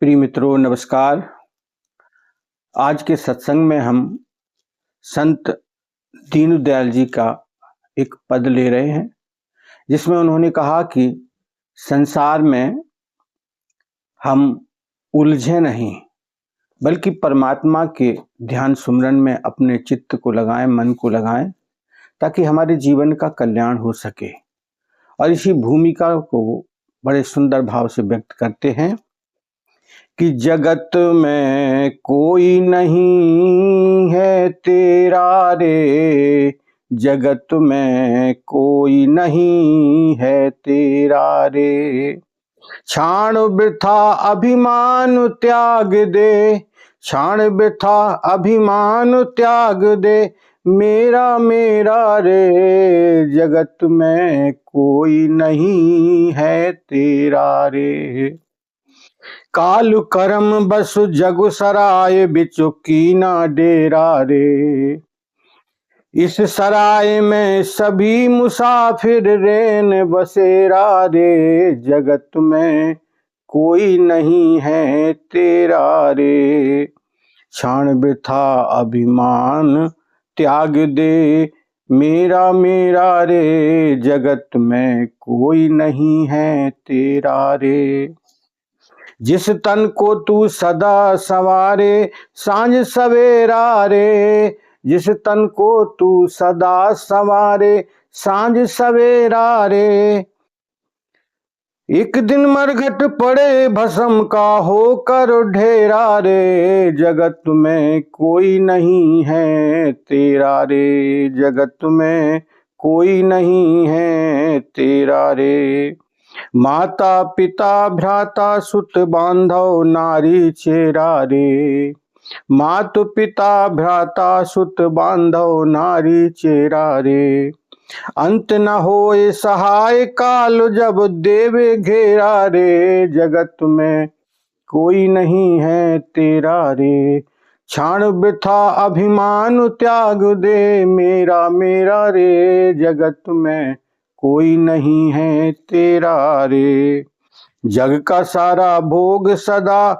प्रिय मित्रों नमस्कार। आज के सत्संग में हम संत दीनदयाल जी का एक पद ले रहे हैं, जिसमें उन्होंने कहा कि संसार में हम उलझे नहीं, बल्कि परमात्मा के ध्यान सुमरन में अपने चित्त को लगाएं, मन को लगाएं, ताकि हमारे जीवन का कल्याण हो सके। और इसी भूमिका को बड़े सुंदर भाव से व्यक्त करते हैं कि जगत में कोई नहीं है तेरा रे, जगत में कोई नहीं है तेरा रे। क्षण वृथा अभिमान त्याग दे, क्षण वृथा अभिमान त्याग दे, मेरा मेरा रे, जगत में कोई नहीं है तेरा रे। काल करम बस जग सराय बिचु कीना डेरा रे, इस सराय में सभी मुसाफिर रेन बसेरा रे, जगत में कोई नहीं है तेरा रे। क्षण वृथा अभिमान त्याग दे, मेरा मेरा रे, जगत में कोई नहीं है तेरा रे। जिस तन को तू सदा संवारे सांझ सवेरा रे, जिस तन को तू सदा संवारे सांझ सवेरा रे, एक दिन मरघट पड़े भस्म का होकर ढेरा रे, जगत में कोई नहीं है तेरा रे, जगत में कोई नहीं है तेरा रे। माता पिता भ्राता सुत बांधव नारी चेरा रे, मात पिता भ्राता सुत बांधव नारी चेरा रे, अंत न होए सहाय काल जब देवे घेरा रे, जगत में कोई नहीं है तेरा रे। क्षण वृथा अभिमान त्याग दे, मेरा मेरा रे, जगत में कोई नहीं है तेरा रे। जग का सारा भोग सदा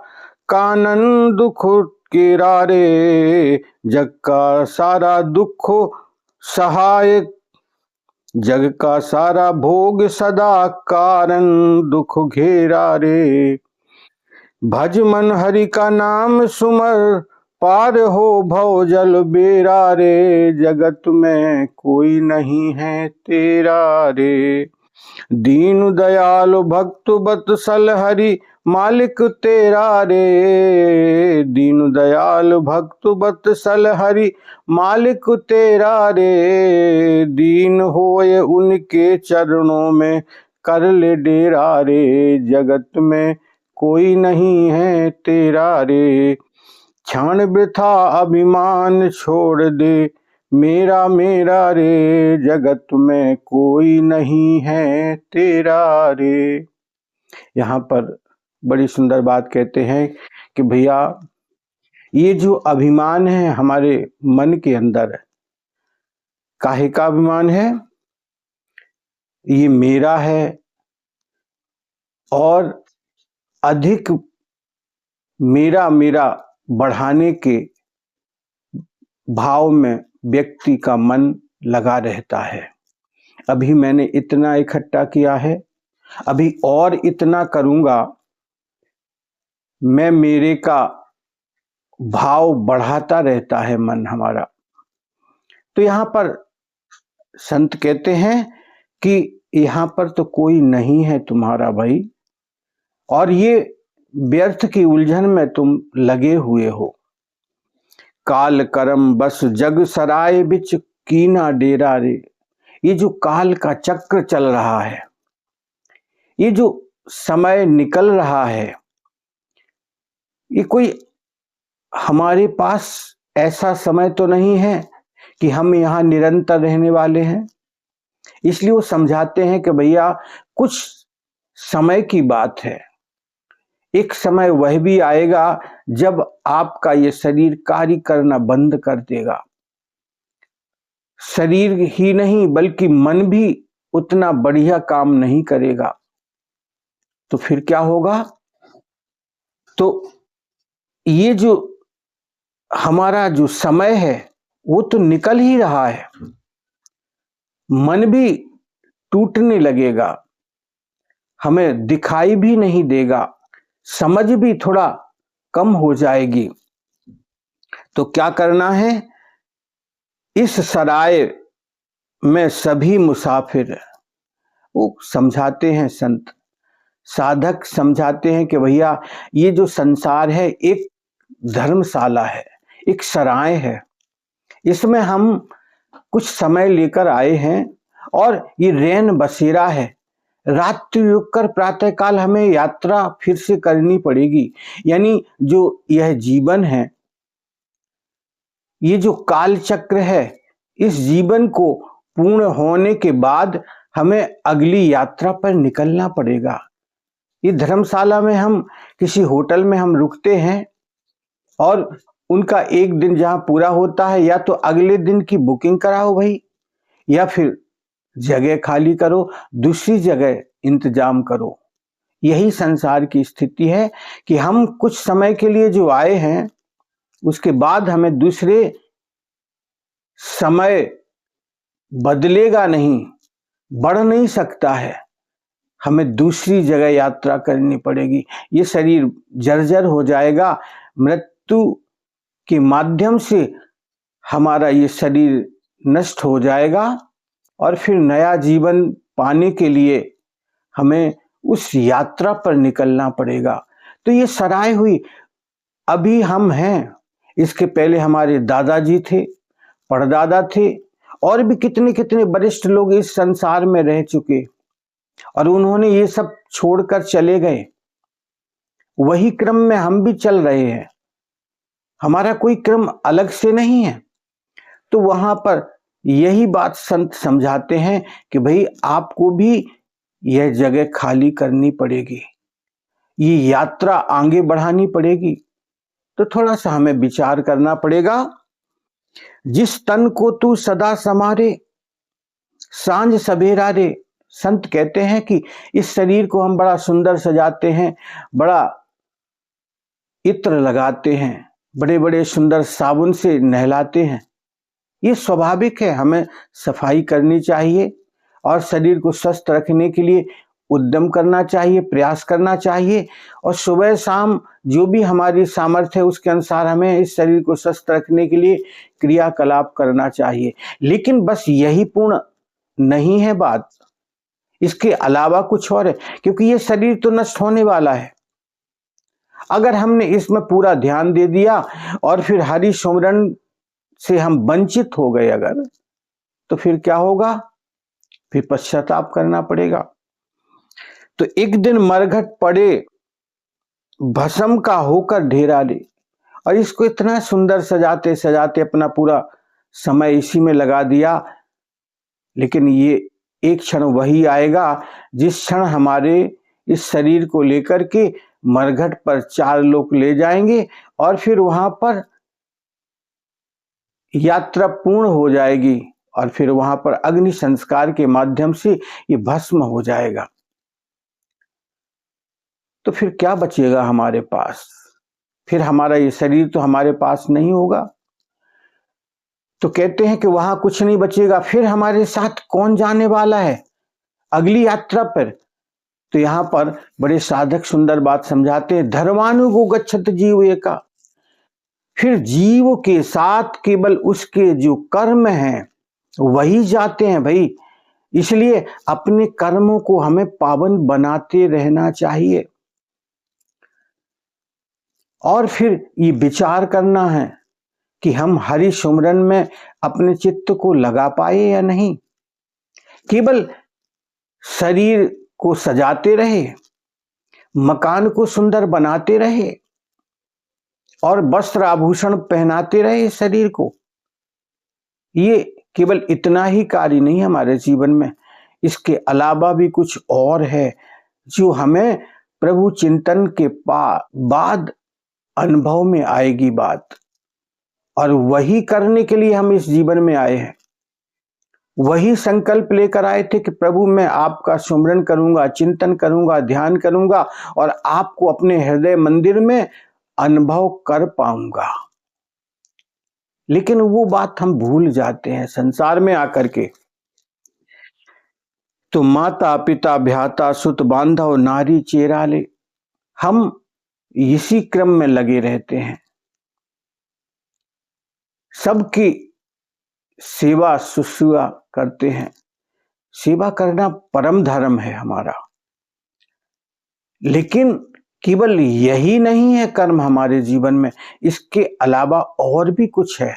कानन दुख केरा रे, जग का सारा दुख सहाय, जग का सारा भोग सदा कारण दुख घेरा रे। भज मन हरि का नाम सुमर पार हो भव जल बेरा रे, जगत में कोई नहीं है तेरा रे। दीन दयाल भक्त बत्सल हरि मालिक तेरा रे, दीन दयाल भक्त बत्सल हरि मालिक तेरा रे, दीन होए उनके चरणों में कर ले डेरा रे, जगत में कोई नहीं है तेरा रे। क्षण वृथा अभिमान छोड़ दे, मेरा मेरा रे, जगत में कोई नहीं है तेरा रे। यहाँ पर बड़ी सुंदर बात कहते हैं कि भैया ये जो अभिमान है हमारे मन के अंदर, काहे का अभिमान है? ये मेरा है, और अधिक मेरा मेरा बढ़ाने के भाव में व्यक्ति का मन लगा रहता है। अभी मैंने इतना इकट्ठा किया है, अभी और इतना करूंगा, मैं मेरे का भाव बढ़ाता रहता है मन हमारा। तो यहां पर संत कहते हैं कि यहां पर तो कोई नहीं है तुम्हारा भाई, और ये व्यर्थ की उलझन में तुम लगे हुए हो। काल करम बस जग सराय बिच कीना डेरा रे, ये जो काल का चक्र चल रहा है, ये जो समय निकल रहा है, ये कोई हमारे पास ऐसा समय तो नहीं है कि हम यहाँ निरंतर रहने वाले हैं। इसलिए वो समझाते हैं कि भैया कुछ समय की बात है, एक समय वह भी आएगा जब आपका ये शरीर कार्य करना बंद कर देगा। शरीर ही नहीं बल्कि मन भी उतना बढ़िया काम नहीं करेगा। तो फिर क्या होगा? तो ये जो हमारा जो समय है वो तो निकल ही रहा है, मन भी टूटने लगेगा, हमें दिखाई भी नहीं देगा, समझ भी थोड़ा कम हो जाएगी। तो क्या करना है? इस सराय में सभी मुसाफिर, वो समझाते हैं संत, साधक समझाते हैं कि भैया ये जो संसार है एक धर्मशाला है, एक सराय है, इसमें हम कुछ समय लेकर आए हैं और ये रैन बसेरा है। रात्रि रुक कर प्रातः काल हमें यात्रा फिर से करनी पड़ेगी। यानी जो यह जीवन है, ये जो काल चक्र है, इस जीवन को पूर्ण होने के बाद हमें अगली यात्रा पर निकलना पड़ेगा। ये धर्मशाला में हम किसी होटल में हम रुकते हैं और उनका एक दिन जहां पूरा होता है, या तो अगले दिन की बुकिंग कराओ भाई, या फिर जगह खाली करो, दूसरी जगह इंतजाम करो। यही संसार की स्थिति है कि हम कुछ समय के लिए जो आए हैं, उसके बाद हमें दूसरे समय बदलेगा नहीं, बढ़ नहीं सकता है, हमें दूसरी जगह यात्रा करनी पड़ेगी। ये शरीर जर्जर हो जाएगा, मृत्यु के माध्यम से हमारा ये शरीर नष्ट हो जाएगा और फिर नया जीवन पाने के लिए हमें उस यात्रा पर निकलना पड़ेगा। तो ये सराय हुई, अभी हम हैं, इसके पहले हमारे दादाजी थे, परदादा थे, और भी कितने कितने वरिष्ठ लोग इस संसार में रह चुके और उन्होंने ये सब छोड़कर चले गए। वही क्रम में हम भी चल रहे हैं, हमारा कोई क्रम अलग से नहीं है। तो वहां पर यही बात संत समझाते हैं कि भाई आपको भी यह जगह खाली करनी पड़ेगी, ये यात्रा आगे बढ़ानी पड़ेगी। तो थोड़ा सा हमें विचार करना पड़ेगा। जिस तन को तू सदा समारे, सांझ सवेरा रे। संत कहते हैं कि इस शरीर को हम बड़ा सुंदर सजाते हैं, बड़ा इत्र लगाते हैं, बड़े बड़े सुंदर साबुन से नहलाते हैं। ये स्वाभाविक है, हमें सफाई करनी चाहिए और शरीर को स्वस्थ रखने के लिए उद्यम करना चाहिए, प्रयास करना चाहिए, और सुबह शाम जो भी हमारी सामर्थ्य है उसके अनुसार हमें इस शरीर को स्वस्थ रखने के लिए क्रियाकलाप करना चाहिए। लेकिन बस यही पूर्ण नहीं है बात, इसके अलावा कुछ और है, क्योंकि ये शरीर तो नष्ट होने वाला है। अगर हमने इसमें पूरा ध्यान दे दिया और फिर हरि सुमरन से हम वंचित हो गए अगर, तो फिर क्या होगा? फिर पश्चाताप करना पड़ेगा। तो एक दिन मरघट पड़े भस्म का होकर ढेरा ले। और इसको इतना सुंदर सजाते सजाते अपना पूरा समय इसी में लगा दिया, लेकिन ये एक क्षण वही आएगा जिस क्षण हमारे इस शरीर को लेकर के मरघट पर चार लोग ले जाएंगे और फिर वहां पर यात्रा पूर्ण हो जाएगी और फिर वहां पर अग्नि संस्कार के माध्यम से ये भस्म हो जाएगा। तो फिर क्या बचेगा हमारे पास? फिर हमारा ये शरीर तो हमारे पास नहीं होगा। तो कहते हैं कि वहां कुछ नहीं बचेगा। फिर हमारे साथ कौन जाने वाला है अगली यात्रा पर? तो यहां पर बड़े साधक सुंदर बात समझाते हैं, धर्मानुगो गच्छत जीव एका। फिर जीव के साथ केवल उसके जो कर्म हैं वही जाते हैं भाई। इसलिए अपने कर्मों को हमें पावन बनाते रहना चाहिए और फिर ये विचार करना है कि हम हरि सुमरन में अपने चित्त को लगा पाए या नहीं। केवल शरीर को सजाते रहे, मकान को सुंदर बनाते रहे और वस्त्र आभूषण पहनाते रहे शरीर को, ये केवल इतना ही कार्य नहीं हमारे जीवन में। इसके अलावा भी कुछ और है जो हमें प्रभु चिंतन के बाद अनुभव में आएगी बात, और वही करने के लिए हम इस जीवन में आए हैं। वही संकल्प लेकर आए थे कि प्रभु मैं आपका सुमिरन करूंगा, चिंतन करूंगा, ध्यान करूंगा और आपको अपने हृदय मंदिर में अनुभव कर पाऊंगा। लेकिन वो बात हम भूल जाते हैं संसार में आकर के। तो माता पिता भ्राता सुत बांधव नारी चेराले, हम इसी क्रम में लगे रहते हैं। सबकी सेवा शुश्रूषा करते हैं। सेवा करना परम धर्म है हमारा, लेकिन केवल यही नहीं है कर्म हमारे जीवन में, इसके अलावा और भी कुछ है,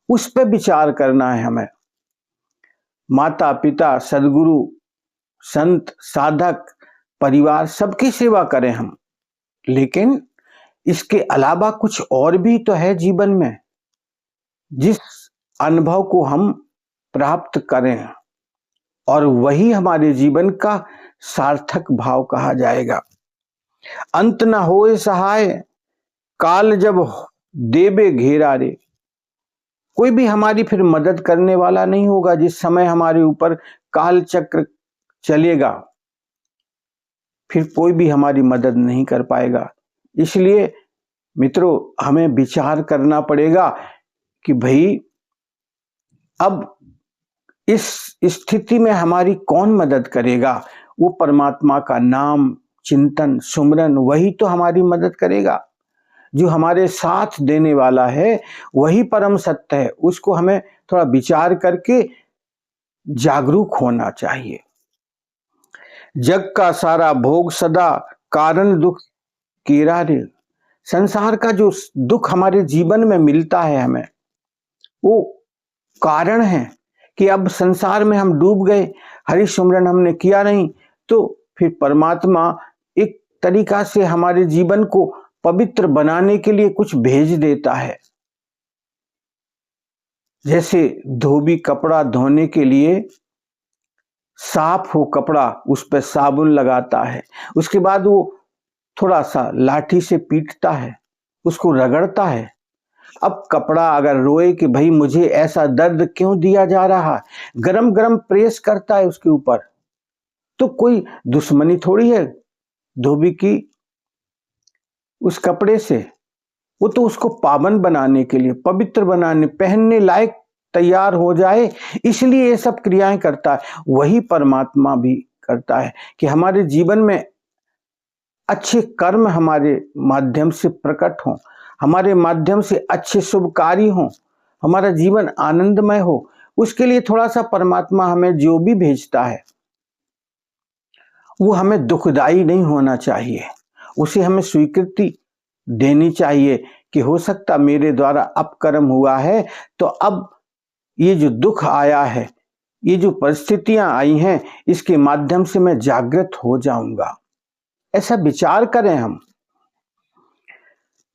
उस पर विचार करना है हमें। माता पिता सदगुरु संत साधक परिवार सबकी सेवा करें हम, लेकिन इसके अलावा कुछ और भी तो है जीवन में, जिस अनुभव को हम प्राप्त करें और वही हमारे जीवन का सार्थक भाव कहा जाएगा। अंत न होए सहाय काल जब देबे घेरा रे, कोई भी हमारी फिर मदद करने वाला नहीं होगा। जिस समय हमारे ऊपर काल चक्र चलेगा फिर कोई भी हमारी मदद नहीं कर पाएगा। इसलिए मित्रों हमें विचार करना पड़ेगा कि भाई अब इस स्थिति में हमारी कौन मदद करेगा। वो परमात्मा का नाम चिंतन सुमरन वही तो हमारी मदद करेगा। जो हमारे साथ देने वाला है वही परम सत्य है। उसको हमें थोड़ा विचार करके जागरूक होना चाहिए। जग का सारा भोग सदा कारण दुख केरा रे, संसार का जो दुख हमारे जीवन में मिलता है हमें, वो कारण है कि अब संसार में हम डूब गए, हरि सुमरन हमने किया नहीं, तो फिर परमात्मा एक तरीका से हमारे जीवन को पवित्र बनाने के लिए कुछ भेज देता है। जैसे धोबी कपड़ा धोने के लिए साफ हो कपड़ा उस पर साबुन लगाता है, उसके बाद वो थोड़ा सा लाठी से पीटता है, उसको रगड़ता है। अब कपड़ा अगर रोए कि भाई मुझे ऐसा दर्द क्यों दिया जा रहा है, गरम गरम प्रेस करता है उसके ऊपर, तो कोई दुश्मनी थोड़ी है धोबी की उस कपड़े से। वो तो उसको पावन बनाने के लिए, पवित्र बनाने, पहनने लायक तैयार हो जाए, इसलिए ये सब क्रियाएं करता है। वही परमात्मा भी करता है कि हमारे जीवन में अच्छे कर्म हमारे माध्यम से प्रकट हों, हमारे माध्यम से अच्छे शुभ कार्य हों, हमारा जीवन आनंदमय हो। उसके लिए थोड़ा सा परमात्मा हमें जो भी भेजता है वो हमें दुखदाई नहीं होना चाहिए, उसे हमें स्वीकृति देनी चाहिए कि हो सकता मेरे द्वारा अपकर्म हुआ है, तो अब ये जो दुख आया है, ये जो परिस्थितियां आई हैं, इसके माध्यम से मैं जागृत हो जाऊंगा। ऐसा विचार करें हम।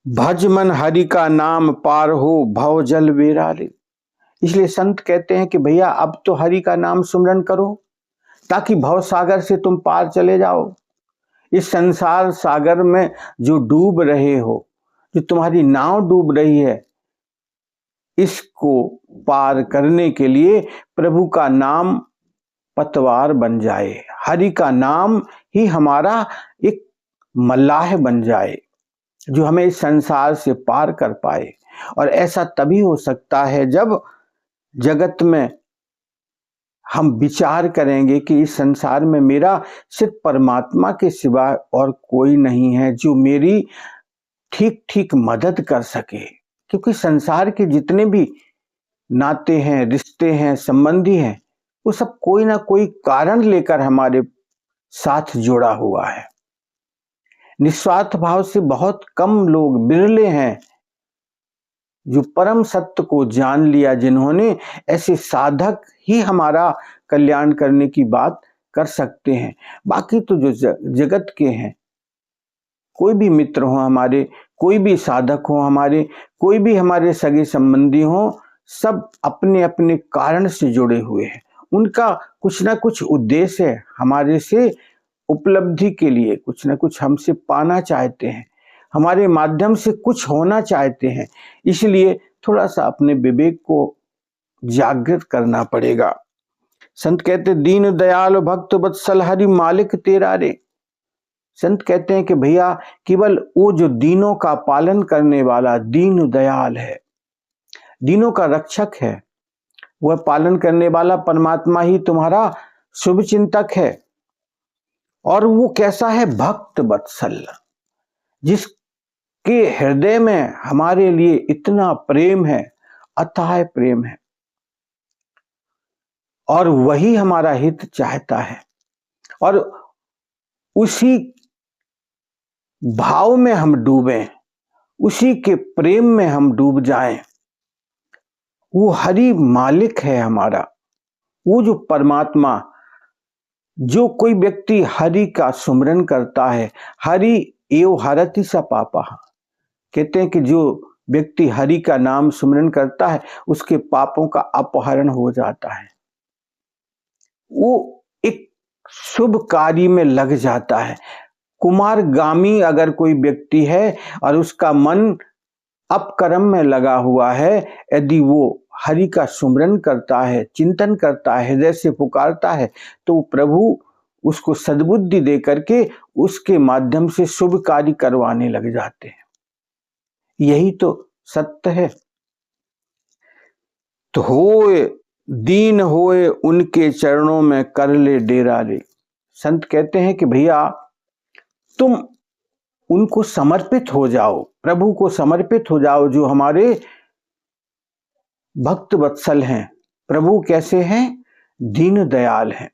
भज मन हरि का नाम पार हो भव जल वेराले, इसलिए संत कहते हैं कि भैया अब तो हरि का नाम सुमरन करो ताकि भव सागर से तुम पार चले जाओ। इस संसार सागर में जो डूब रहे हो, जो तुम्हारी नाव डूब रही है, इसको पार करने के लिए प्रभु का नाम पतवार बन जाए, हरि का नाम ही हमारा एक मल्लाह बन जाए जो हमें इस संसार से पार कर पाए। और ऐसा तभी हो सकता है जब जगत में हम विचार करेंगे कि इस संसार में मेरा सिर्फ परमात्मा के सिवा और कोई नहीं है जो मेरी ठीक ठीक मदद कर सके। क्योंकि संसार के जितने भी नाते हैं, रिश्ते हैं, संबंधी हैं, वो सब कोई ना कोई कारण लेकर हमारे साथ जुड़ा हुआ है। निस्वार्थ भाव से बहुत कम लोग, बिरले हैं जो परम सत्य को जान लिया, जिन्होंने ऐसे साधक ही हमारा कल्याण करने की बात कर सकते हैं। बाकी तो जो जगत के हैं, कोई भी मित्र हो हमारे, कोई भी साधक हो हमारे, कोई भी हमारे सगे संबंधी हो, सब अपने अपने कारण से जुड़े हुए हैं। उनका कुछ ना कुछ उद्देश्य है, हमारे से उपलब्धि के लिए कुछ ना कुछ हमसे पाना चाहते हैं, हमारे माध्यम से कुछ होना चाहते हैं। इसलिए थोड़ा सा अपने विवेक को जागृत करना पड़ेगा। संत कहते दीन दयाल भक्त वत्सल हरि मालिक तेरा रे। संत कहते हैं कि भैया केवल वो जो दीनों का पालन करने वाला दीन दयाल है, दीनों का रक्षक है, वह पालन करने वाला परमात्मा ही तुम्हारा शुभ चिंतक है। और वो कैसा है? भक्त वत्सल, जिसके हृदय में हमारे लिए इतना प्रेम है, अथाह प्रेम है, और वही हमारा हित चाहता है। और उसी भाव में हम डूबें, उसी के प्रेम में हम डूब जाएं। वो हरि मालिक है हमारा, वो जो परमात्मा। जो कोई व्यक्ति हरि का सुमिरन करता है, हरि एव हरति स पापा, कहते हैं कि जो व्यक्ति हरि का नाम सुमिरन करता है उसके पापों का अपहरण हो जाता है, वो एक शुभ कार्य में लग जाता है। कुमारगामी अगर कोई व्यक्ति है और उसका मन अपकर्म में लगा हुआ है, यदि वो हरि का सुमिरन करता है, चिंतन करता है, हृदय से पुकारता है, तो प्रभु उसको सद्बुद्धि दे करके उसके माध्यम से शुभ कार्य करवाने लग जाते हैं। यही तो सत्य है। तो होए दीन होए उनके चरणों में कर ले डेरा रे। संत कहते हैं कि भैया तुम उनको समर्पित हो जाओ, प्रभु को समर्पित हो जाओ, जो हमारे भक्त वत्सल हैं। प्रभु कैसे हैं? दीन दयाल हैं,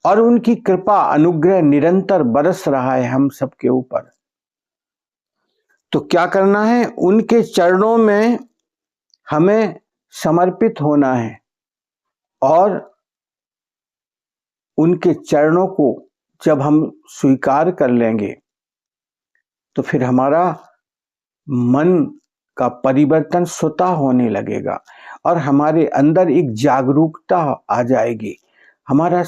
और उनकी कृपा अनुग्रह निरंतर बरस रहा है हम सबके ऊपर। तो क्या करना है? उनके चरणों में हमें समर्पित होना है, और उनके चरणों को जब हम स्वीकार कर लेंगे तो फिर हमारा मन का परिवर्तन स्वतः होने लगेगा, और हमारे अंदर एक जागरूकता आ जाएगी, हमारा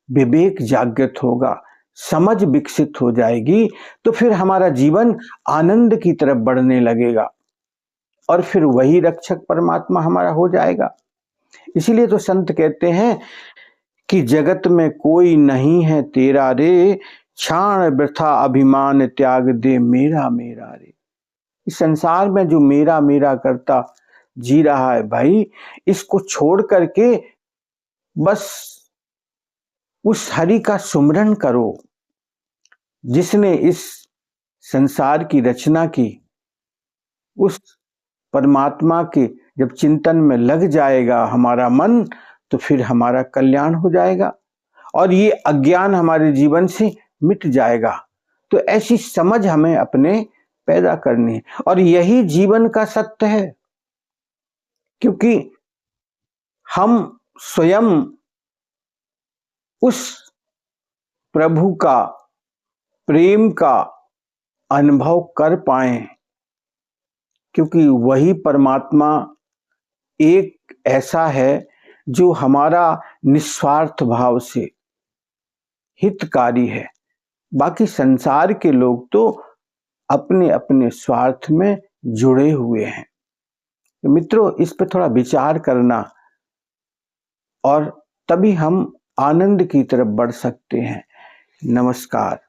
विवेक जागृत होगा, समझ विकसित हो जाएगी। तो फिर हमारा जीवन आनंद की तरफ बढ़ने लगेगा, और फिर वही रक्षक परमात्मा हमारा हो जाएगा। इसीलिए तो संत कहते हैं कि जगत में कोई नहीं है तेरा रे, क्षण वृथा अभिमान त्याग दे मेरा मेरा रे। इस संसार में जो मेरा मेरा करता जी रहा है भाई, इसको छोड़ करके बस उस हरि का सुमिरन करो, जिसने इस संसार की रचना की। उस परमात्मा के जब चिंतन में लग जाएगा हमारा मन, तो फिर हमारा कल्याण हो जाएगा, और ये अज्ञान हमारे जीवन से मिट जाएगा। तो ऐसी समझ हमें अपने पैदा करनी है, और यही जीवन का सत्य है, क्योंकि हम स्वयं उस प्रभु का प्रेम का अनुभव कर पाए, क्योंकि वही परमात्मा एक ऐसा है जो हमारा निस्वार्थ भाव से हितकारी है। बाकी संसार के लोग तो अपने अपने स्वार्थ में जुड़े हुए हैं। तो मित्रों, इस पर थोड़ा विचार करना, और तभी हम आनंद की तरफ बढ़ सकते हैं। नमस्कार।